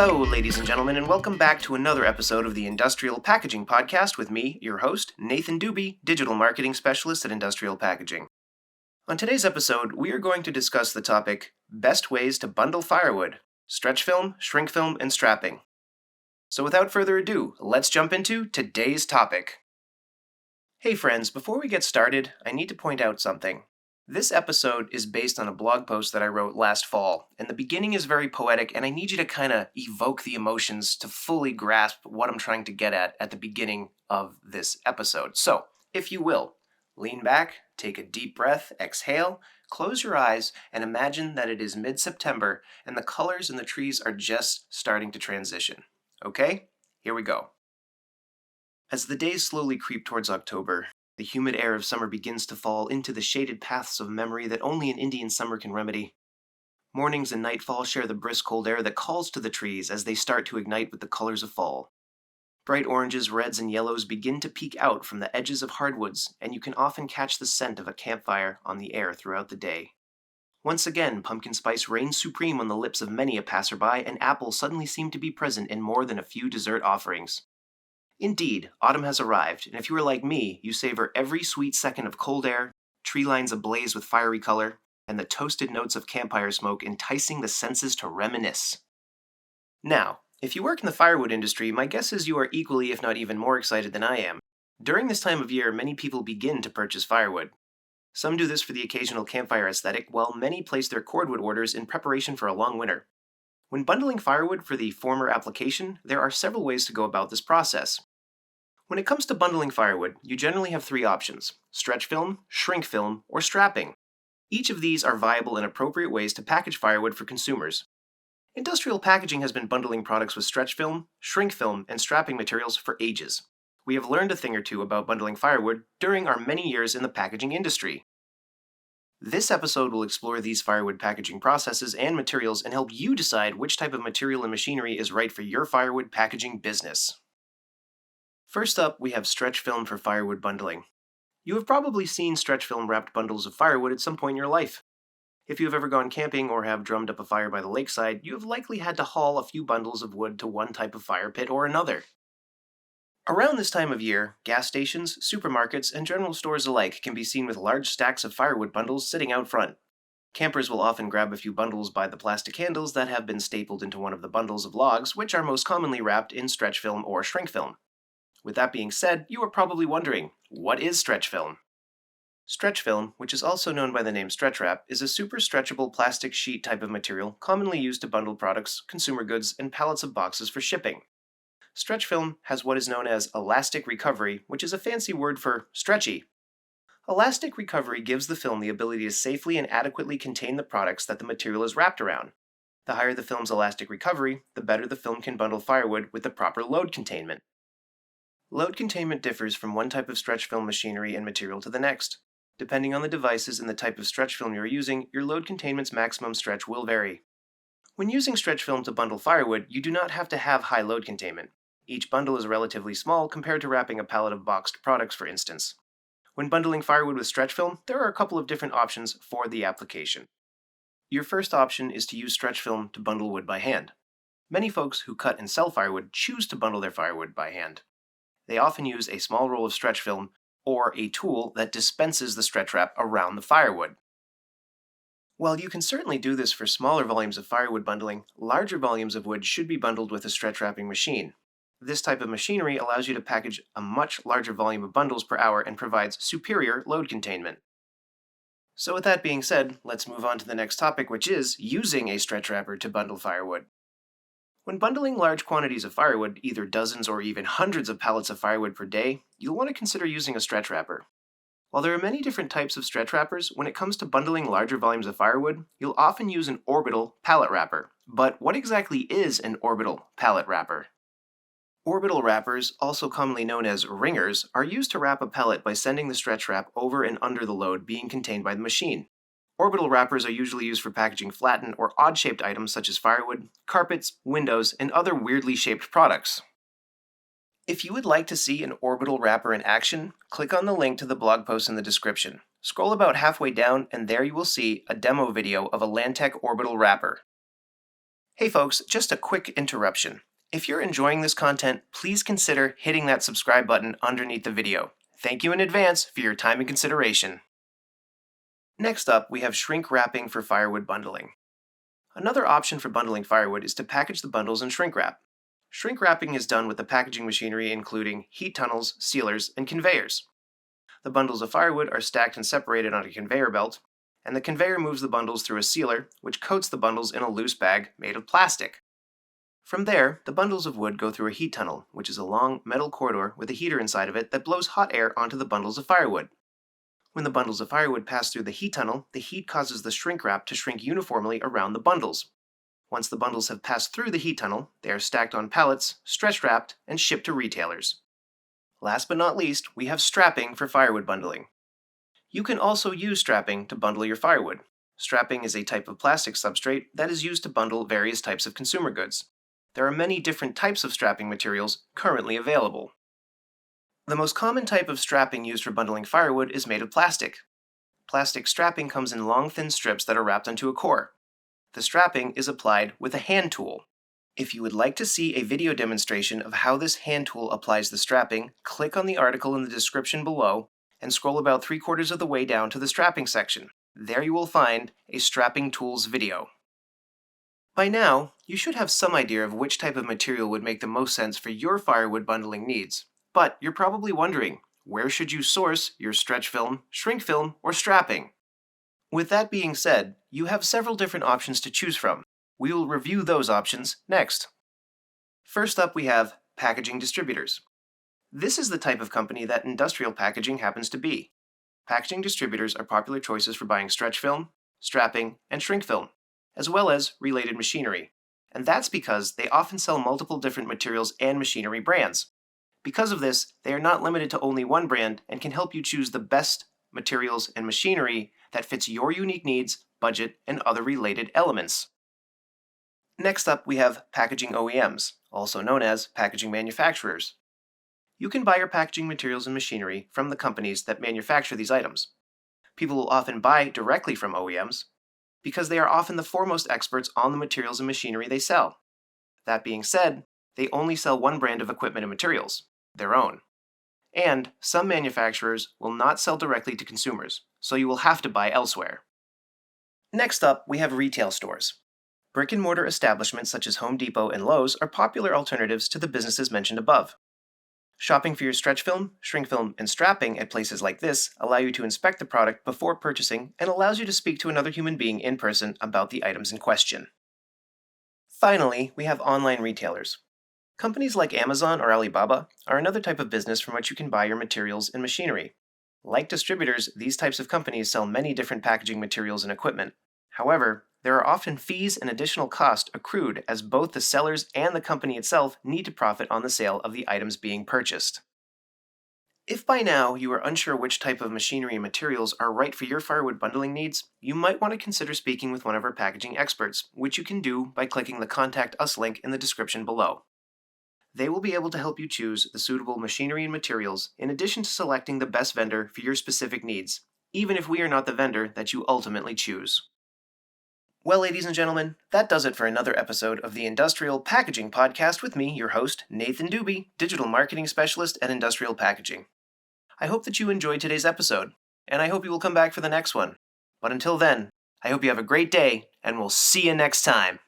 Hello, ladies and gentlemen, and welcome back to another episode of the Industrial Packaging Podcast with me, your host, Nathan Dube, Digital Marketing Specialist at Industrial Packaging. On today's episode, we are going to discuss the topic, Best Ways to Bundle Firewood, Stretch Film, Shrink Film, and Strapping. So without further ado, let's jump into today's topic. Hey friends, before we get started, I need to point out something. This episode is based on a blog post that I wrote last fall, and the beginning is very poetic, and I need you to kind of evoke the emotions to fully grasp what I'm trying to get at the beginning of this episode. So, if you will, lean back, take a deep breath, exhale, close your eyes, and imagine that it is mid-September, and the colors in the trees are just starting to transition. Okay? Here we go. As the days slowly creep towards October, the humid air of summer begins to fall into the shaded paths of memory that only an Indian summer can remedy. Mornings and nightfall share the brisk cold air that calls to the trees as they start to ignite with the colors of fall. Bright oranges, reds, and yellows begin to peek out from the edges of hardwoods, and you can often catch the scent of a campfire on the air throughout the day. Once again, pumpkin spice reigns supreme on the lips of many a passerby, and apples suddenly seem to be present in more than a few dessert offerings. Indeed, autumn has arrived, and if you are like me, you savor every sweet second of cold air, tree lines ablaze with fiery color, and the toasted notes of campfire smoke enticing the senses to reminisce. Now, if you work in the firewood industry, my guess is you are equally, if not even more excited than I am. During this time of year, many people begin to purchase firewood. Some do this for the occasional campfire aesthetic, while many place their cordwood orders in preparation for a long winter. When bundling firewood for the former application, there are several ways to go about this process. When it comes to bundling firewood, you generally have three options: stretch film, shrink film, or strapping. Each of these are viable and appropriate ways to package firewood for consumers. Industrial packaging has been bundling products with stretch film, shrink film, and strapping materials for ages. We have learned a thing or two about bundling firewood during our many years in the packaging industry. This episode will explore these firewood packaging processes and materials and help you decide which type of material and machinery is right for your firewood packaging business. First up, we have stretch film for firewood bundling. You have probably seen stretch film wrapped bundles of firewood at some point in your life. If you have ever gone camping or have drummed up a fire by the lakeside, you have likely had to haul a few bundles of wood to one type of fire pit or another. Around this time of year, gas stations, supermarkets, and general stores alike can be seen with large stacks of firewood bundles sitting out front. Campers will often grab a few bundles by the plastic handles that have been stapled into one of the bundles of logs, which are most commonly wrapped in stretch film or shrink film. With that being said, you are probably wondering, what is stretch film? Stretch film, which is also known by the name stretch wrap, is a super stretchable plastic sheet type of material commonly used to bundle products, consumer goods, and pallets of boxes for shipping. Stretch film has what is known as elastic recovery, which is a fancy word for stretchy. Elastic recovery gives the film the ability to safely and adequately contain the products that the material is wrapped around. The higher the film's elastic recovery, the better the film can bundle firewood with the proper load containment. Load containment differs from one type of stretch film machinery and material to the next. Depending on the devices and the type of stretch film you are using, your load containment's maximum stretch will vary. When using stretch film to bundle firewood, you do not have to have high load containment. Each bundle is relatively small compared to wrapping a pallet of boxed products, for instance. When bundling firewood with stretch film, there are a couple of different options for the application. Your first option is to use stretch film to bundle wood by hand. Many folks who cut and sell firewood choose to bundle their firewood by hand. They often use a small roll of stretch film or a tool that dispenses the stretch wrap around the firewood. While you can certainly do this for smaller volumes of firewood bundling, larger volumes of wood should be bundled with a stretch wrapping machine. This type of machinery allows you to package a much larger volume of bundles per hour and provides superior load containment. So with that being said, let's move on to the next topic, which is using a stretch wrapper to bundle firewood. When bundling large quantities of firewood, either dozens or even hundreds of pallets of firewood per day, you'll want to consider using a stretch wrapper. While there are many different types of stretch wrappers, when it comes to bundling larger volumes of firewood, you'll often use an Orbital pallet wrapper. But what exactly is an Orbital pallet wrapper? Orbital wrappers, also commonly known as ringers, are used to wrap a pellet by sending the stretch wrap over and under the load being contained by the machine. Orbital wrappers are usually used for packaging flattened or odd-shaped items such as firewood, carpets, windows, and other weirdly shaped products. If you would like to see an orbital wrapper in action, click on the link to the blog post in the description. Scroll about halfway down and there you will see a demo video of a Lantec orbital wrapper. Hey folks, just a quick interruption. If you're enjoying this content, please consider hitting that subscribe button underneath the video. Thank you in advance for your time and consideration. Next up, we have shrink wrapping for firewood bundling. Another option for bundling firewood is to package the bundles in shrink wrap. Shrink wrapping is done with the packaging machinery including heat tunnels, sealers, and conveyors. The bundles of firewood are stacked and separated on a conveyor belt, and the conveyor moves the bundles through a sealer, which coats the bundles in a loose bag made of plastic. From there, the bundles of wood go through a heat tunnel, which is a long metal corridor with a heater inside of it that blows hot air onto the bundles of firewood. When the bundles of firewood pass through the heat tunnel, the heat causes the shrink wrap to shrink uniformly around the bundles. Once the bundles have passed through the heat tunnel, they are stacked on pallets, stretch wrapped, and shipped to retailers. Last but not least, we have strapping for firewood bundling. You can also use strapping to bundle your firewood. Strapping is a type of plastic substrate that is used to bundle various types of consumer goods. There are many different types of strapping materials currently available. The most common type of strapping used for bundling firewood is made of plastic. Plastic strapping comes in long, thin strips that are wrapped onto a core. The strapping is applied with a hand tool. If you would like to see a video demonstration of how this hand tool applies the strapping, click on the article in the description below and scroll about 3/4 of the way down to the strapping section. There you will find a strapping tools video. By now, you should have some idea of which type of material would make the most sense for your firewood bundling needs. But you're probably wondering, where should you source your stretch film, shrink film, or strapping? With that being said, you have several different options to choose from. We will review those options next. First up, we have packaging distributors. This is the type of company that industrial packaging happens to be. Packaging distributors are popular choices for buying stretch film, strapping, and shrink film, as well as related machinery. And that's because they often sell multiple different materials and machinery brands. Because of this, they are not limited to only one brand and can help you choose the best materials and machinery that fits your unique needs, budget, and other related elements. Next up, we have packaging OEMs, also known as packaging manufacturers. You can buy your packaging materials and machinery from the companies that manufacture these items. People will often buy directly from OEMs because they are often the foremost experts on the materials and machinery they sell. That being said, they only sell one brand of equipment and materials, their own. And some manufacturers will not sell directly to consumers, so you will have to buy elsewhere. Next up, we have retail stores. Brick-and-mortar establishments such as Home Depot and Lowe's are popular alternatives to the businesses mentioned above. Shopping for your stretch film, shrink film, and strapping at places like this allow you to inspect the product before purchasing and allows you to speak to another human being in person about the items in question. Finally, we have online retailers. Companies like Amazon or Alibaba are another type of business from which you can buy your materials and machinery. Like distributors, these types of companies sell many different packaging materials and equipment. However, there are often fees and additional costs accrued as both the sellers and the company itself need to profit on the sale of the items being purchased. If by now you are unsure which type of machinery and materials are right for your firewood bundling needs, you might want to consider speaking with one of our packaging experts, which you can do by clicking the Contact Us link in the description below. They will be able to help you choose the suitable machinery and materials in addition to selecting the best vendor for your specific needs, even if we are not the vendor that you ultimately choose. Well, ladies and gentlemen, that does it for another episode of the Industrial Packaging Podcast with me, your host, Nathan Dube, Digital Marketing Specialist at Industrial Packaging. I hope that you enjoyed today's episode, and I hope you will come back for the next one. But until then, I hope you have a great day, and we'll see you next time.